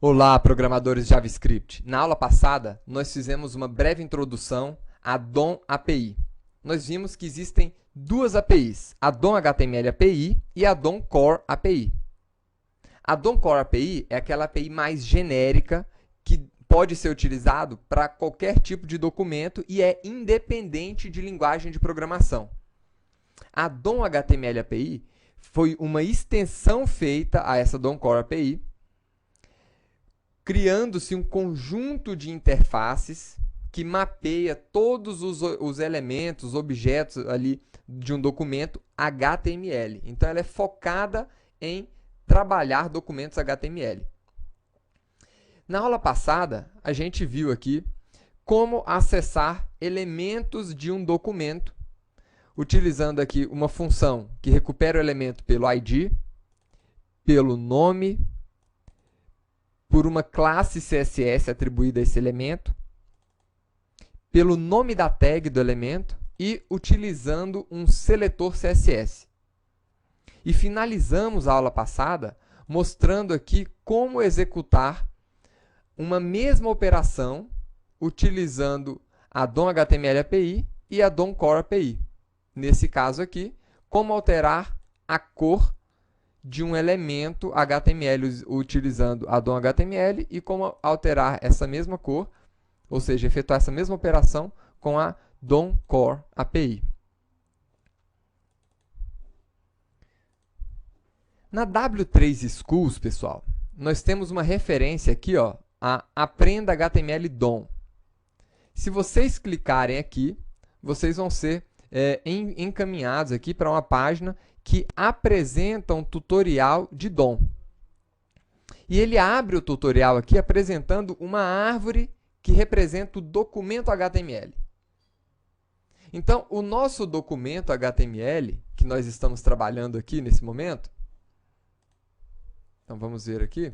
Olá, programadores de JavaScript. Na aula passada, nós fizemos uma breve introdução à DOM API. Nós vimos que existem duas APIs, a DOM HTML API e a DOM Core API. A DOM Core API é aquela API mais genérica que pode ser utilizado para qualquer tipo de documento e é independente de linguagem de programação. A DOM HTML API foi uma extensão feita a essa DOM Core API, criando-se um conjunto de interfaces que mapeia todos os elementos, objetos ali de um documento HTML. Então, ela é focada em trabalhar documentos HTML. Na aula passada, a gente viu aqui como acessar elementos de um documento, utilizando aqui uma função que recupera o elemento pelo ID, pelo nome, por uma classe CSS atribuída a esse elemento, pelo nome da tag do elemento e utilizando um seletor CSS. E finalizamos a aula passada mostrando aqui como executar uma mesma operação utilizando a DOM HTML API e a DOM Core API. Nesse caso aqui, como alterar a cor de um elemento HTML utilizando a DOM HTML e como alterar essa mesma cor, ou seja, efetuar essa mesma operação com a DOM Core API. Na W3 Schools, pessoal, nós temos uma referência aqui, ó, a Aprenda HTML DOM. Se vocês clicarem aqui, vocês vão ser encaminhados aqui para uma página que apresenta um tutorial de DOM. E ele abre o tutorial aqui apresentando uma árvore que representa o documento HTML. Então, o nosso documento HTML, que nós estamos trabalhando aqui nesse momento, então vamos ver aqui,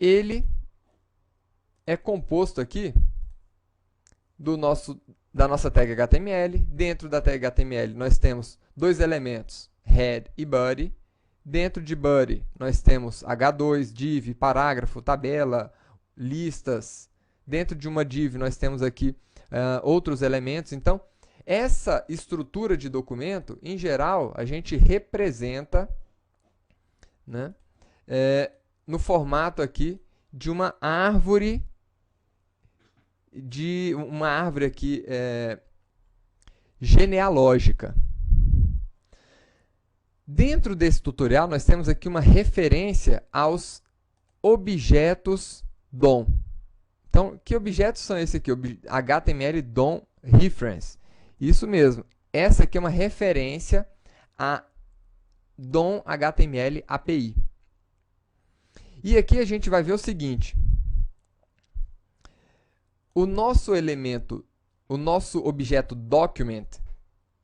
ele é composto aqui da nossa tag HTML. Dentro da tag HTML nós temos dois elementos, head e body. Dentro de body nós temos H2, div, parágrafo, tabela, listas. Dentro de uma div nós temos aqui outros elementos. Então, essa estrutura de documento, em geral, a gente representa, né, no formato aqui de uma árvore aqui genealógica. Dentro desse tutorial, nós temos aqui uma referência aos objetos DOM. Então, que objetos são esses aqui? HTML DOM Reference. Isso mesmo. Essa aqui é uma referência a DOM HTML API. E aqui a gente vai ver o seguinte. O nosso elemento, o nosso objeto document,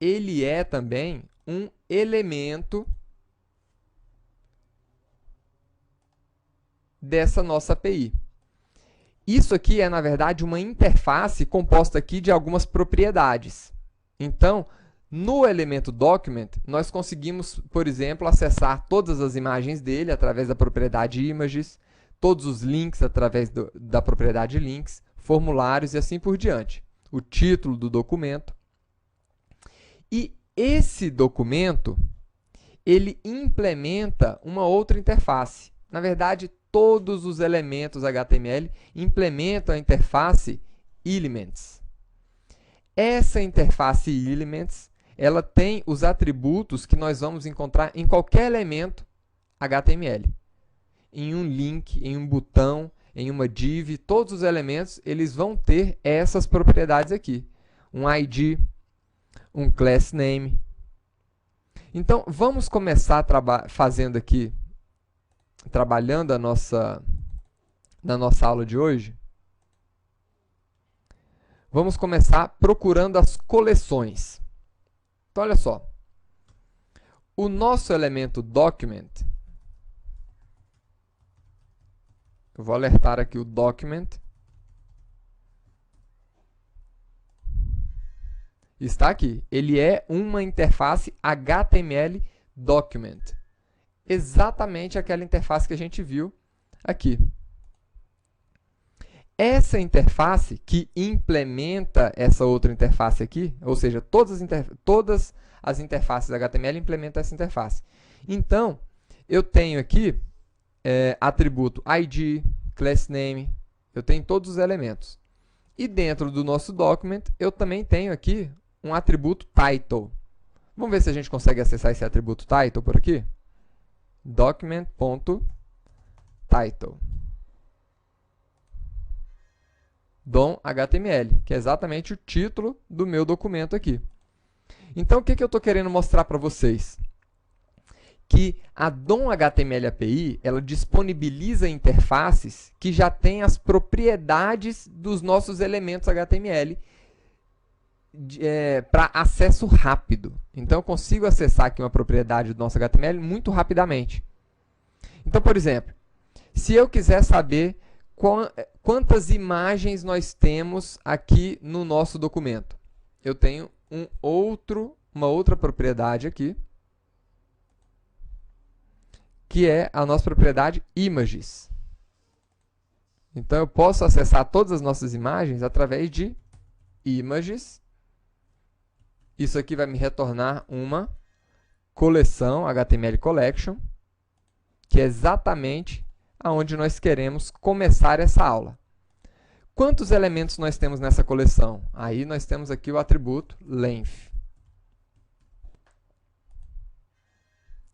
ele é também um elemento dessa nossa API. Isso aqui é, na verdade, uma interface composta aqui de algumas propriedades. Então, no elemento document, nós conseguimos, por exemplo, acessar todas as imagens dele através da propriedade images, todos os links através da propriedade links, formulários e assim por diante. O título do documento. E esse documento, ele implementa uma outra interface. Na verdade, todos os elementos HTML implementam a interface Elements. Essa interface Elements, ela tem os atributos que nós vamos encontrar em qualquer elemento HTML. Em um link, em um botão, em uma div, todos os elementos eles vão ter essas propriedades aqui. Um ID, um class name. Então, vamos começar fazendo aqui, trabalhando na nossa aula de hoje. Vamos começar procurando as coleções. Então, olha só. O nosso elemento document, eu vou alertar aqui o document, está aqui. Ele é uma interface HTML document. Exatamente aquela interface que a gente viu aqui. Essa interface que implementa essa outra interface aqui, ou seja, todas as interfaces HTML implementam essa interface. Então, eu tenho aqui atributo ID, class name, eu tenho todos os elementos. E dentro do nosso document, eu também tenho aqui um atributo title. Vamos ver se a gente consegue acessar esse atributo title por aqui? Document.title. DOM.html, que é exatamente o título do meu documento aqui. Então, o que eu estou querendo mostrar para vocês? Que a DOM.html API, ela disponibiliza interfaces que já têm as propriedades dos nossos elementos HTML para acesso rápido. Então, eu consigo acessar aqui uma propriedade do nosso HTML muito rapidamente. Então, por exemplo, se eu quiser saber quantas imagens nós temos aqui no nosso documento, eu tenho uma outra propriedade aqui, que é a nossa propriedade images. Então, eu posso acessar todas as nossas imagens através de images. Isso aqui vai me retornar uma coleção HTML Collection, que é exatamente aonde nós queremos começar essa aula. Quantos elementos nós temos nessa coleção? Aí nós temos aqui o atributo length.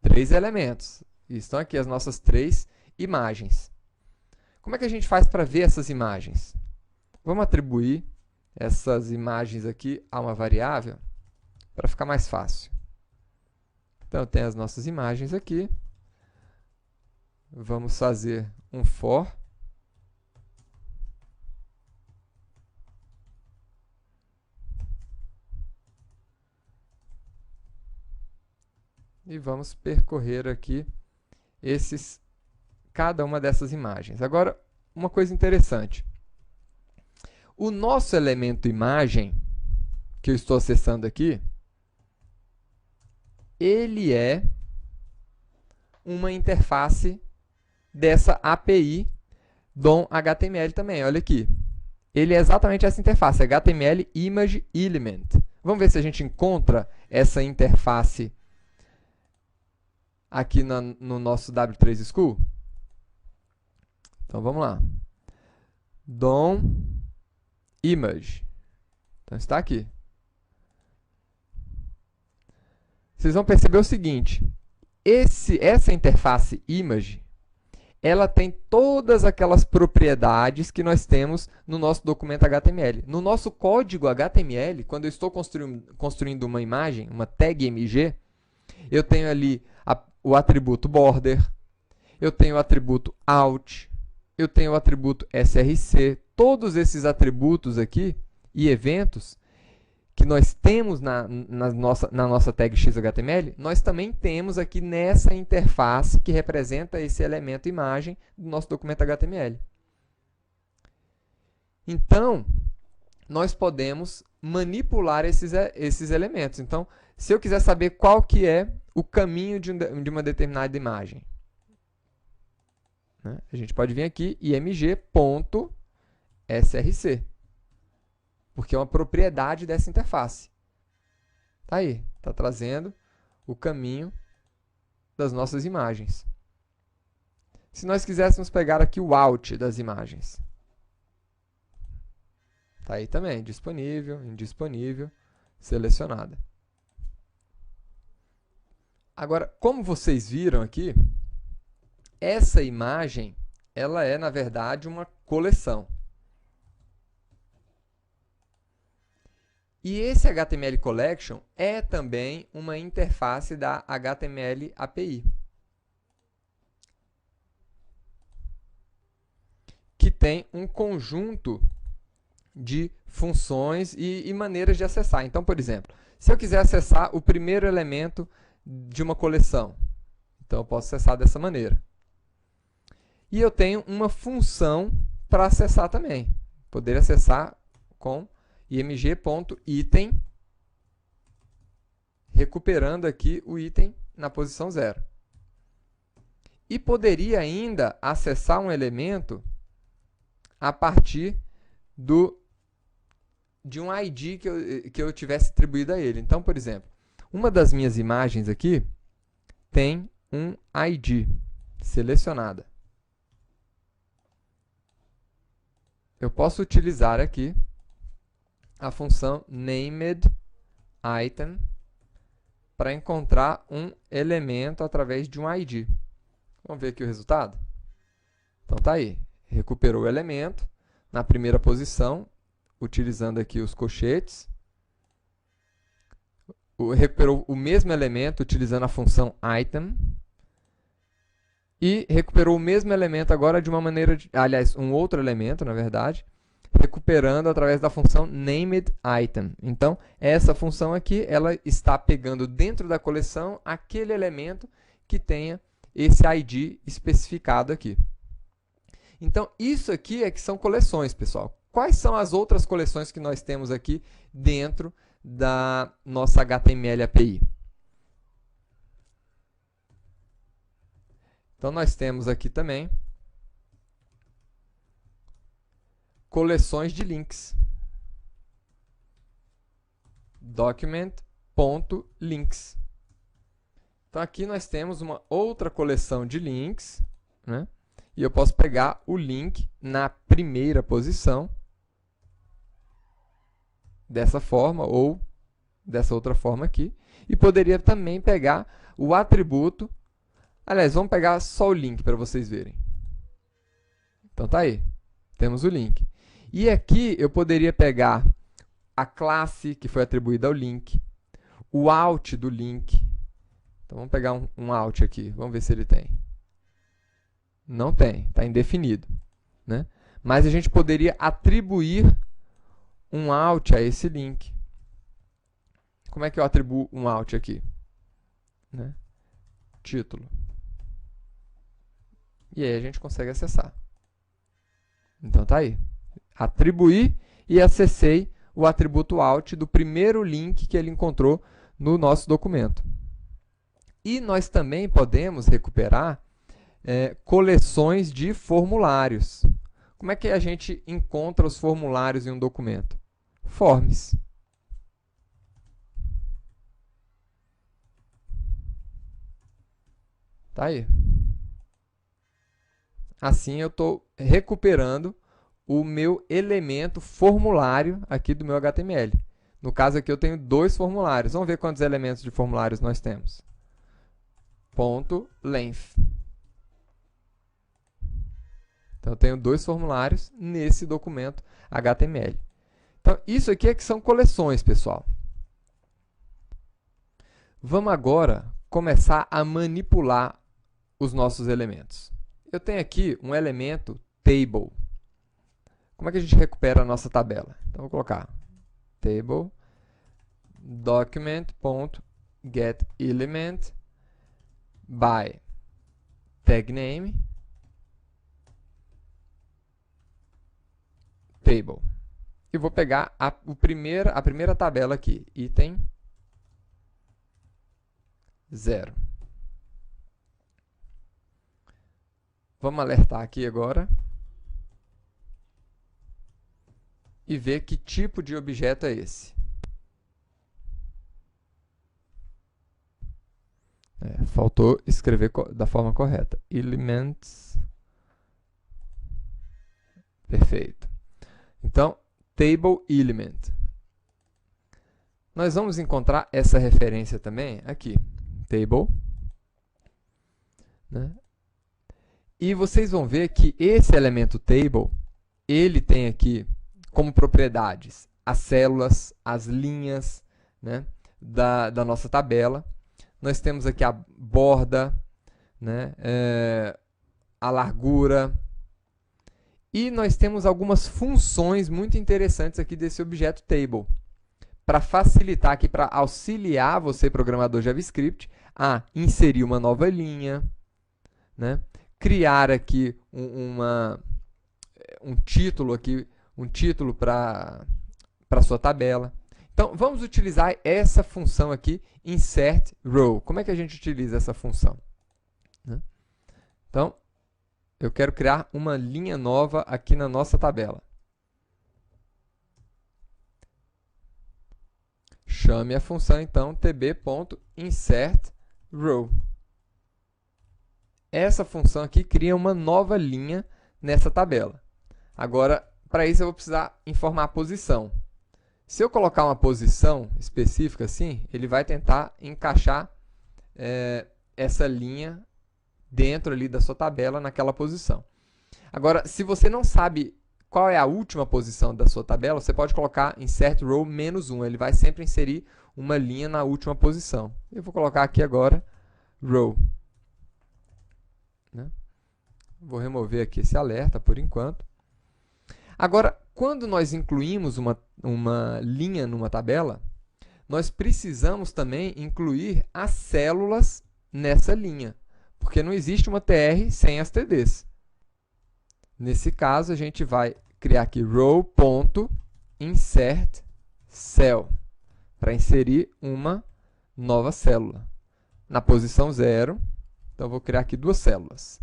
3 elementos. E estão aqui as nossas 3 imagens. Como é que a gente faz para ver essas imagens? Vamos atribuir essas imagens aqui a uma variável para ficar mais fácil. Então, eu tenho as nossas imagens aqui. Vamos fazer um for. E vamos percorrer aqui cada uma dessas imagens. Agora, uma coisa interessante. O nosso elemento imagem, que eu estou acessando aqui, ele é uma interface dessa API DOM.html também. Olha aqui. Ele é exatamente essa interface, HTML Image Element. Vamos ver se a gente encontra essa interface aqui no nosso W3 School? Então, vamos lá. DOM Image. Então, está aqui. Vocês vão perceber o seguinte. Essa interface Image, ela tem todas aquelas propriedades que nós temos no nosso documento HTML. No nosso código HTML, quando eu estou construindo uma imagem, uma tag MG, eu tenho ali o atributo border, eu tenho o atributo out, eu tenho o atributo src. Todos esses atributos aqui e eventos que nós temos na nossa tag XHTML, nós também temos aqui nessa interface que representa esse elemento imagem do nosso documento HTML. Então, nós podemos manipular esses elementos. Então, se eu quiser saber qual que é o caminho de uma determinada imagem, né, a gente pode vir aqui img.src. Porque é uma propriedade dessa interface. Está aí, está trazendo o caminho das nossas imagens. Se nós quiséssemos pegar aqui o out das imagens, está aí também, disponível, indisponível, selecionada. Agora, como vocês viram aqui, essa imagem, ela é, na verdade, uma coleção. E esse HTML Collection é também uma interface da HTML API, que tem um conjunto de funções e maneiras de acessar. Então, por exemplo, se eu quiser acessar o primeiro elemento de uma coleção, então eu posso acessar dessa maneira. E eu tenho uma função para acessar também. Poder acessar com img.item, recuperando aqui o item na posição 0. e poderia ainda acessar um elemento a partir de um ID que eu tivesse atribuído a ele. Então, por exemplo, uma das minhas imagens aqui tem um ID selecionada. Eu posso utilizar aqui a função namedItem para encontrar um elemento através de um ID. Vamos ver aqui o resultado? Então tá aí, recuperou o elemento na primeira posição, utilizando aqui os colchetes. Recuperou o mesmo elemento utilizando a função item. E recuperou o mesmo elemento agora de uma maneira, aliás, um outro elemento, na verdade, recuperando através da função namedItem. Então, essa função aqui, ela está pegando dentro da coleção aquele elemento que tenha esse ID especificado aqui. Então, isso aqui é que são coleções, pessoal. Quais são as outras coleções que nós temos aqui dentro da nossa HTML API? Então, nós temos aqui também coleções de links. Document.links. Então, aqui nós temos uma outra coleção de links, né? E eu posso pegar o link na primeira posição, dessa forma, ou dessa outra forma aqui. E poderia também pegar o atributo. Aliás, vamos pegar só o link para vocês verem. Então, tá aí. Temos o link. E aqui eu poderia pegar a classe que foi atribuída ao link, o out do link. Então, vamos pegar um out aqui. Vamos ver se ele tem. Não tem, está indefinido, né? Mas a gente poderia atribuir um out a esse link. Como é que eu atribuo um out aqui? Né? Título. E aí a gente consegue acessar. Então tá aí. Atribuí e acessei o atributo out do primeiro link que ele encontrou no nosso documento. E nós também podemos recuperar coleções de formulários. Como é que a gente encontra os formulários em um documento? Forms. Tá aí. Assim eu estou recuperando o meu elemento formulário aqui do meu HTML. No caso aqui eu tenho dois formulários. Vamos ver quantos elementos de formulários nós temos. Ponto length. Então, eu tenho dois formulários nesse documento HTML. Então, isso aqui é que são coleções, pessoal. Vamos agora começar a manipular os nossos elementos. Eu tenho aqui um elemento table. Como é que a gente recupera a nossa tabela? Então, vou colocar table document.getElement by tag name table. E vou pegar a primeira tabela aqui, item 0. Vamos alertar aqui agora e ver que tipo de objeto é esse. Faltou escrever da forma correta. Elements. Perfeito. Então, table element. Nós vamos encontrar essa referência também aqui. Table. Né? E vocês vão ver que esse elemento table, ele tem aqui como propriedades as células, as linhas, né, da nossa tabela. Nós temos aqui a borda, né, a largura. E nós temos algumas funções muito interessantes aqui desse objeto table, para facilitar aqui, para auxiliar você, programador JavaScript, a inserir uma nova linha, né? Criar aqui um título aqui, um título para a sua tabela. Então, vamos utilizar essa função aqui, insert row. Como é que a gente utiliza essa função? Né? Então, eu quero criar uma linha nova aqui na nossa tabela. Chame a função, então, tb.insertRow. Essa função aqui cria uma nova linha nessa tabela. Agora, para isso, eu vou precisar informar a posição. Se eu colocar uma posição específica assim, ele vai tentar encaixar essa linha dentro ali da sua tabela naquela posição. Agora, se você não sabe qual é a última posição da sua tabela, você pode colocar insert row -1. Ele vai sempre inserir uma linha na última posição. Eu vou colocar aqui agora row. Né? Vou remover aqui esse alerta por enquanto. Agora, quando nós incluímos uma linha numa tabela, nós precisamos também incluir as células nessa linha, porque não existe uma TR sem as TDs. Nesse caso, a gente vai criar aqui row.insertCell para inserir uma nova célula. Na posição 0, então eu vou criar aqui duas células.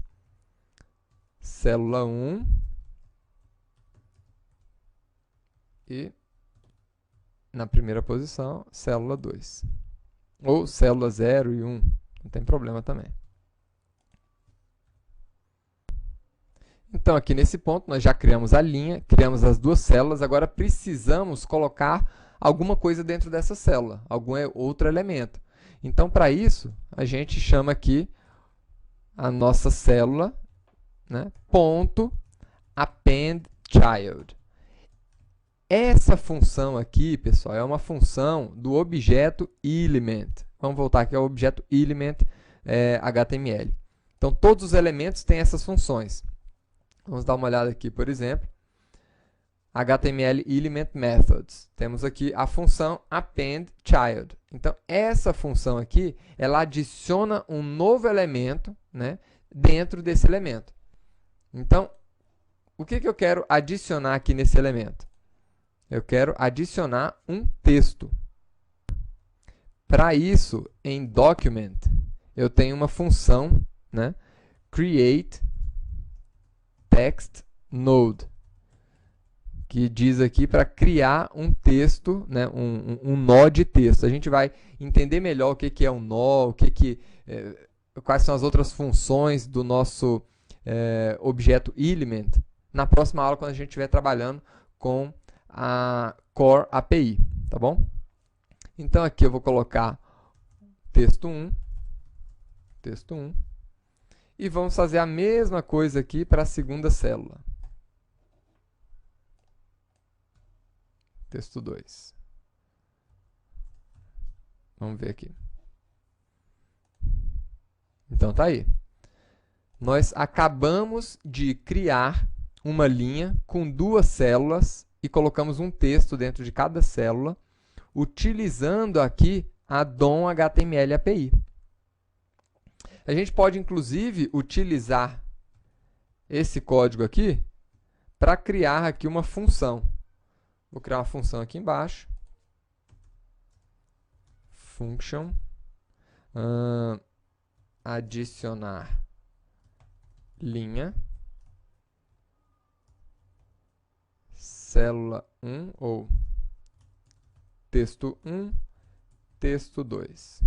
Célula 1 e, na primeira posição, célula 2. Ou célula 0 e 1, não tem problema também. Então, aqui nesse ponto, nós já criamos a linha, criamos as duas células, agora precisamos colocar alguma coisa dentro dessa célula, algum outro elemento. Então, para isso, a gente chama aqui a nossa célula, né, .appendChild. Essa função aqui, pessoal, é uma função do objeto element. Vamos voltar aqui ao objeto element HTML. Então, todos os elementos têm essas funções. Vamos dar uma olhada aqui, por exemplo, HTML Element Methods. Temos aqui a função appendChild. Então, essa função aqui, ela adiciona um novo elemento, né, dentro desse elemento. Então, o que eu quero adicionar aqui nesse elemento? Eu quero adicionar um texto. Para isso, em Document, eu tenho uma função, né, createTextNode, que diz aqui para criar um texto, né, um nó de texto. A gente vai entender melhor o que é um nó, quais são as outras funções do nosso objeto element na próxima aula, quando a gente estiver trabalhando com a Core API, tá bom? Então, aqui eu vou colocar texto 1, e vamos fazer a mesma coisa aqui para a segunda célula. Texto 2. Vamos ver aqui. Então, tá aí. Nós acabamos de criar uma linha com duas células e colocamos um texto dentro de cada célula, utilizando aqui a DOM HTML API. A gente pode, inclusive, utilizar esse código aqui para criar aqui uma função. Vou criar uma função aqui embaixo. Function. Adicionar linha. Célula 1 ou texto 1, texto 2.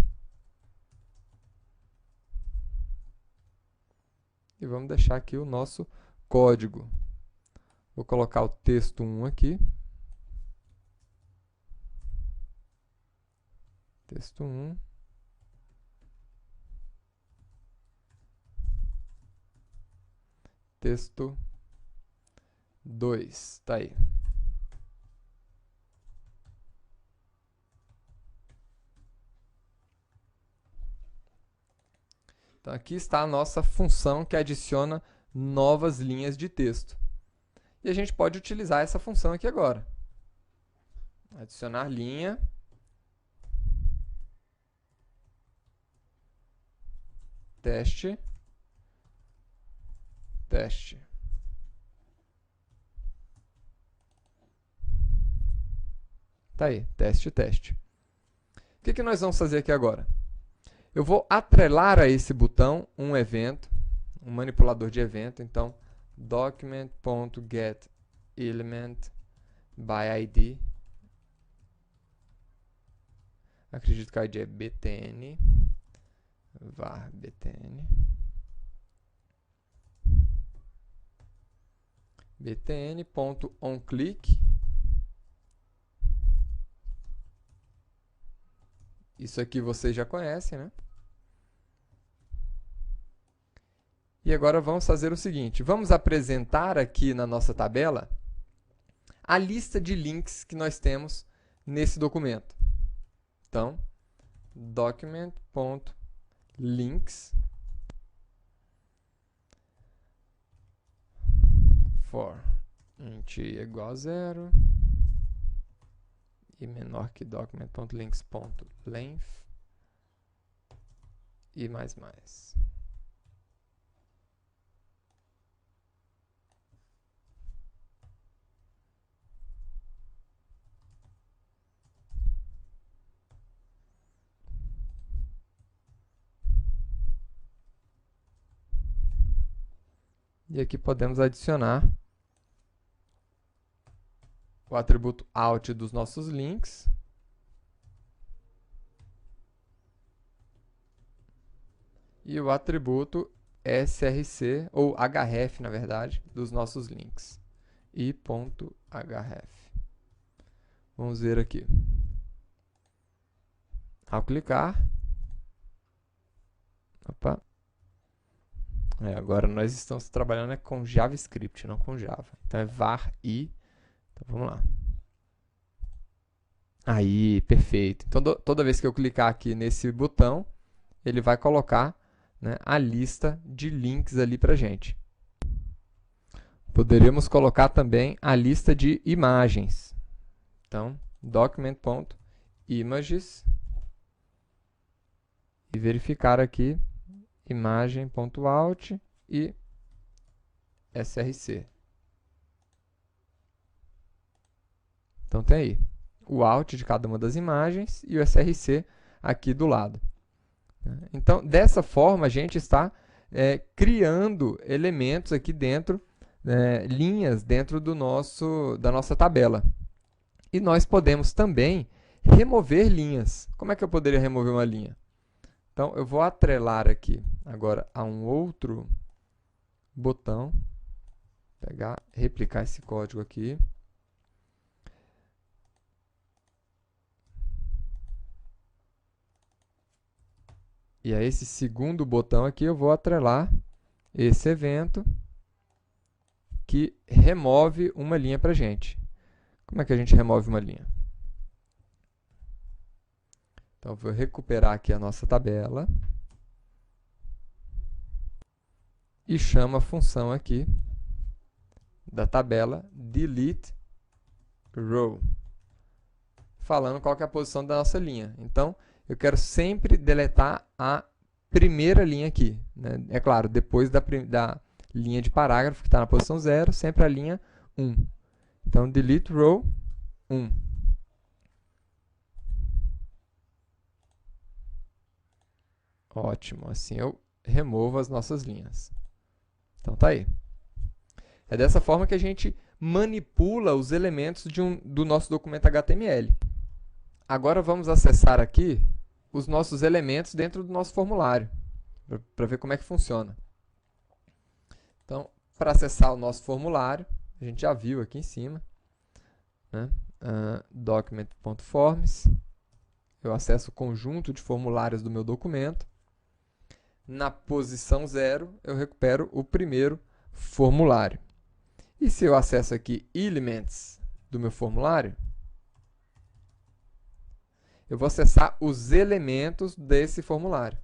E vamos deixar aqui o nosso código. Vou colocar o texto 1 aqui. Texto 1. Texto 2. Tá aí. Então, aqui está a nossa função que adiciona novas linhas de texto. E a gente pode utilizar essa função aqui agora. Adicionar linha. Teste. Teste. Tá aí, teste, teste. O que nós vamos fazer aqui agora? Eu vou atrelar a esse botão um evento um manipulador de evento. Então, document.getElement by ID. Acredito que a ID é btn, var btn, btn.onClick. Isso aqui vocês já conhecem, né? E agora vamos fazer o seguinte, vamos apresentar aqui na nossa tabela a lista de links que nós temos nesse documento. Então, document.links for int igual a 0 e menor que document.links.length e mais. E aqui podemos adicionar o atributo out dos nossos links. E o atributo src, ou href, na verdade, dos nossos links. i.href. Vamos ver aqui. Ao clicar... Opa. Agora nós estamos trabalhando com JavaScript, não com Java. Então é var i. Então vamos lá. Aí, perfeito. Então toda vez que eu clicar aqui nesse botão, ele vai colocar, né, a lista de links ali para a gente. Poderíamos colocar também a lista de imagens. Então, document.images e verificar aqui imagem.out e src. Então tem aí o out de cada uma das imagens e o src aqui do lado. Então, dessa forma, a gente está criando elementos aqui dentro, linhas dentro da nossa tabela. E nós podemos também remover linhas. Como é que eu poderia remover uma linha? Então, eu vou atrelar aqui agora a um outro botão. Replicar esse código aqui. E a esse segundo botão aqui eu vou atrelar esse evento que remove uma linha para a gente. Como é que a gente remove uma linha? Então, eu vou recuperar aqui a nossa tabela e chamo a função aqui da tabela deleteRow, falando qual que é a posição da nossa linha. Então, eu quero sempre deletar a primeira linha aqui, né? É claro, depois da linha de parágrafo, que está na posição 0, sempre a linha 1. Então, deleteRow 1. Ótimo, assim eu removo as nossas linhas. Então, tá aí. É dessa forma que a gente manipula os elementos do nosso documento HTML. Agora vamos acessar aqui os nossos elementos dentro do nosso formulário, para ver como é que funciona. Então, para acessar o nosso formulário, a gente já viu aqui em cima, né? Document.forms, eu acesso o conjunto de formulários do meu documento. Na posição 0, eu recupero o primeiro formulário. E se eu acesso aqui Elements do meu formulário, eu vou acessar os elementos desse formulário.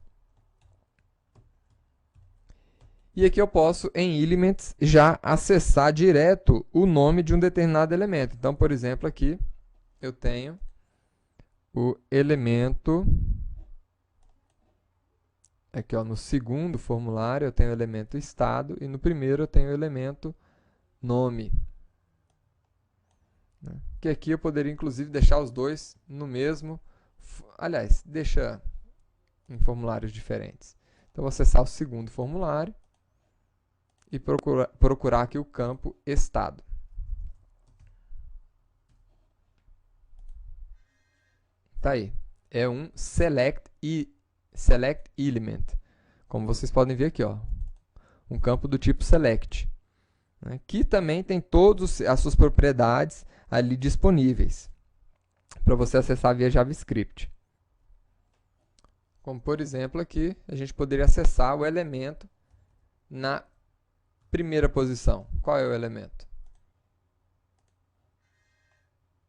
E aqui eu posso, em Elements, já acessar direto o nome de um determinado elemento. Então, por exemplo, aqui eu tenho o elemento... Aqui, ó, no segundo formulário, eu tenho o elemento estado e no primeiro eu tenho o elemento nome. Que aqui eu poderia, inclusive, deixar os dois no mesmo... Aliás, deixa em formulários diferentes. Então, vou acessar o segundo formulário. e procurar aqui o campo estado. Tá aí. É um select element. Como vocês podem ver aqui, ó, um campo do tipo select, né, que também tem todas as suas propriedades ali disponíveis para você acessar via JavaScript. Como, por exemplo, aqui a gente poderia acessar o elemento na primeira posição. Qual é o elemento?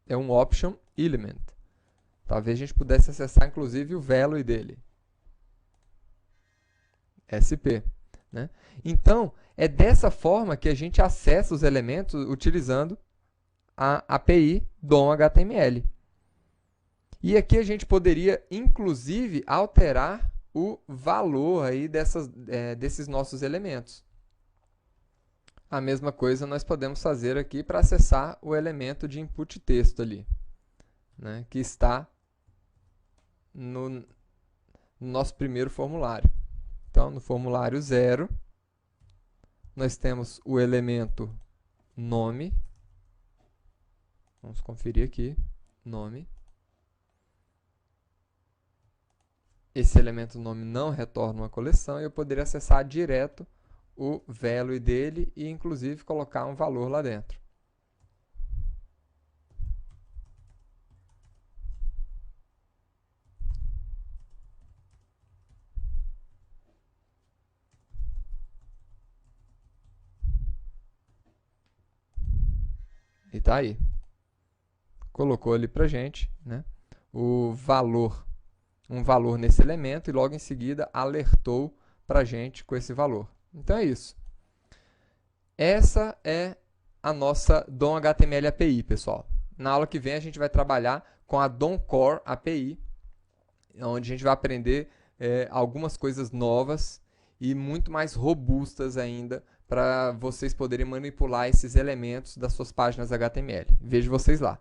É um option element. Talvez a gente pudesse acessar, inclusive, o value dele. SP. Né? Então, é dessa forma que a gente acessa os elementos utilizando a API DOM-HTML. E aqui a gente poderia, inclusive, alterar o valor aí desses nossos elementos. A mesma coisa nós podemos fazer aqui para acessar o elemento de input texto ali, né, que está no nosso primeiro formulário. Então, no formulário 0, nós temos o elemento nome. Vamos conferir aqui, nome. Esse elemento nome não retorna uma coleção e eu poderia acessar direto o value dele e, inclusive, colocar um valor lá dentro. E tá aí. Colocou ali pra gente, né, o valor, um valor nesse elemento e logo em seguida alertou pra gente com esse valor. Então é isso. Essa é a nossa DOM HTML API, pessoal. Na aula que vem a gente vai trabalhar com a DOM Core API, onde a gente vai aprender algumas coisas novas e muito mais robustas ainda para vocês poderem manipular esses elementos das suas páginas HTML. Vejo vocês lá.